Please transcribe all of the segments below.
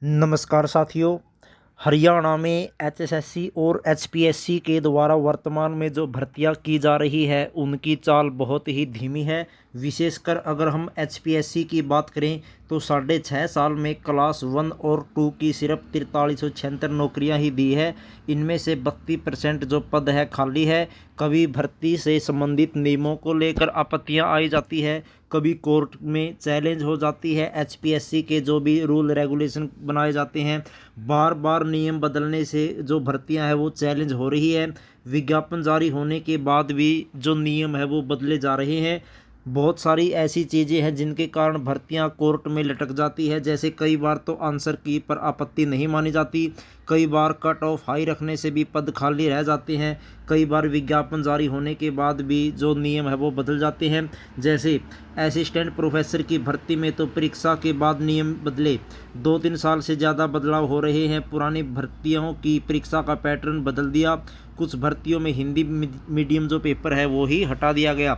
नमस्कार साथियों। हरियाणा में एचएसएससी और एचपीएससी के द्वारा वर्तमान में जो भर्तियां की जा रही है उनकी चाल बहुत ही धीमी है। विशेषकर अगर हम एचपीएससी की बात करें तो 6.5 साल में क्लास 1 और 2 की सिर्फ 4376 नौकरियां ही दी है। इनमें से 32% जो पद है खाली है। कभी भर्ती से संबंधित नियमों को लेकर आपत्तियां आई जाती है, कभी कोर्ट में चैलेंज हो जाती है। एचपीएससी के जो भी रूल रेगुलेशन बनाए जाते हैं, बार बार नियम बदलने से जो भर्तियां हैं वो चैलेंज हो रही है। विज्ञापन जारी होने के बाद भी जो नियम है वो बदले जा रहे हैं। बहुत सारी ऐसी चीज़ें हैं जिनके कारण भर्तियां कोर्ट में लटक जाती है। जैसे कई बार तो आंसर की पर आपत्ति नहीं मानी जाती, कई बार कट ऑफ हाई रखने से भी पद खाली रह जाते हैं, कई बार विज्ञापन जारी होने के बाद भी जो नियम है वो बदल जाते हैं। जैसे असिस्टेंट प्रोफेसर की भर्ती में तो परीक्षा के बाद नियम बदले, 2-3 साल से ज़्यादा बदलाव हो रहे हैं। पुरानी भर्तियों की परीक्षा का पैटर्न बदल दिया, कुछ भर्तियों में हिंदी मीडियम जो पेपर है वो ही हटा दिया गया।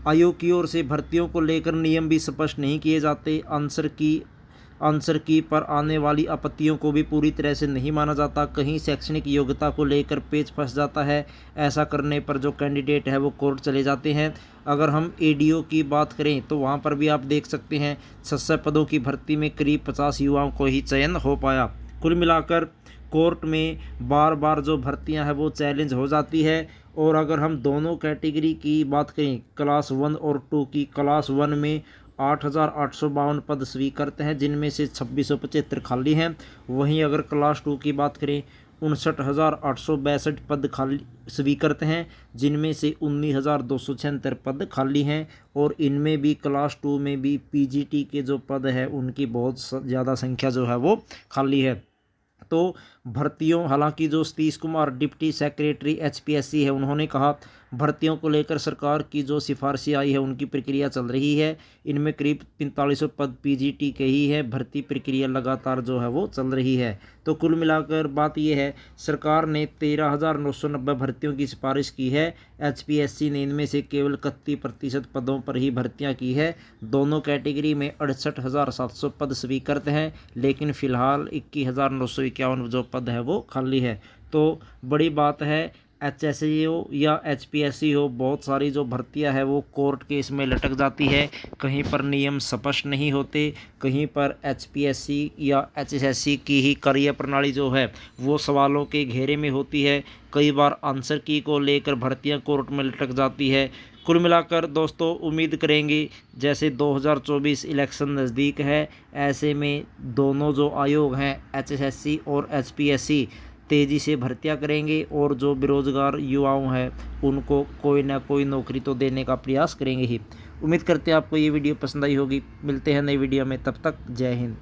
आयोग की ओर से भर्तियों को लेकर नियम भी स्पष्ट नहीं किए जाते। आंसर की पर आने वाली आपत्तियों को भी पूरी तरह से नहीं माना जाता। कहीं शैक्षणिक योग्यता को लेकर पेच फंस जाता है। ऐसा करने पर जो कैंडिडेट है वो कोर्ट चले जाते हैं। अगर हम एडीओ की बात करें तो वहाँ पर भी आप देख सकते हैं 600 पदों की भर्ती में करीब 50 युवाओं को ही चयन हो पाया। कुल मिलाकर कोर्ट में बार बार जो भर्तियां हैं वो चैलेंज हो जाती है। और अगर हम दोनों कैटेगरी की बात करें, क्लास 1 और 2 की, क्लास 1 में 8,852 पद स्वीकृत हैं जिनमें से 2675 खाली हैं। वहीं अगर क्लास 2 की बात करें 59,862 पद खाली स्वीकृत हैं जिनमें से 19,276 पद खाली हैं। और इनमें भी क्लास 2 में भी पीजीटी के जो पद है उनकी बहुत ज़्यादा संख्या जो है वो खाली है। तो भर्तियों, हालांकि जो Satish Kumar deputy secretary HPSC है उन्होंने कहा भर्तियों को लेकर सरकार की जो सिफारिशें आई है उनकी प्रक्रिया चल रही है। इनमें करीब 4500 पद पीजीटी के ही है। भर्ती प्रक्रिया लगातार जो है वो चल रही है। तो कुल मिलाकर बात यह है, सरकार ने 13,990 भर्तियों की सिफारिश की है। एचपीएससी ने इनमें से केवल 31% पदों पर ही भर्तियां की है। दोनों कैटेगरी में 68,700 पद स्वीकृत हैं, लेकिन फिलहाल 21,951 जो पद है वो खाली है। तो बड़ी बात है, एचएससी हो या एचपीएससी हो, बहुत सारी जो भर्तियां है वो कोर्ट केस में लटक जाती है। कहीं पर नियम स्पष्ट नहीं होते, कहीं पर एचपीएससी या एचएससी की ही कार्य प्रणाली जो है वो सवालों के घेरे में होती है। कई बार आंसर की को लेकर भर्तियां कोर्ट में लटक जाती है। कुल मिलाकर दोस्तों उम्मीद करेंगे, जैसे 2024 इलेक्शन नज़दीक है, ऐसे में दोनों जो आयोग हैं एचएससी और एचपीएससी तेज़ी से भर्तियां करेंगे और जो बेरोजगार युवाओं हैं उनको कोई ना कोई नौकरी तो देने का प्रयास करेंगे ही। उम्मीद करते हैं आपको ये वीडियो पसंद आई होगी। मिलते हैं नई वीडियो में, तब तक जय हिंद।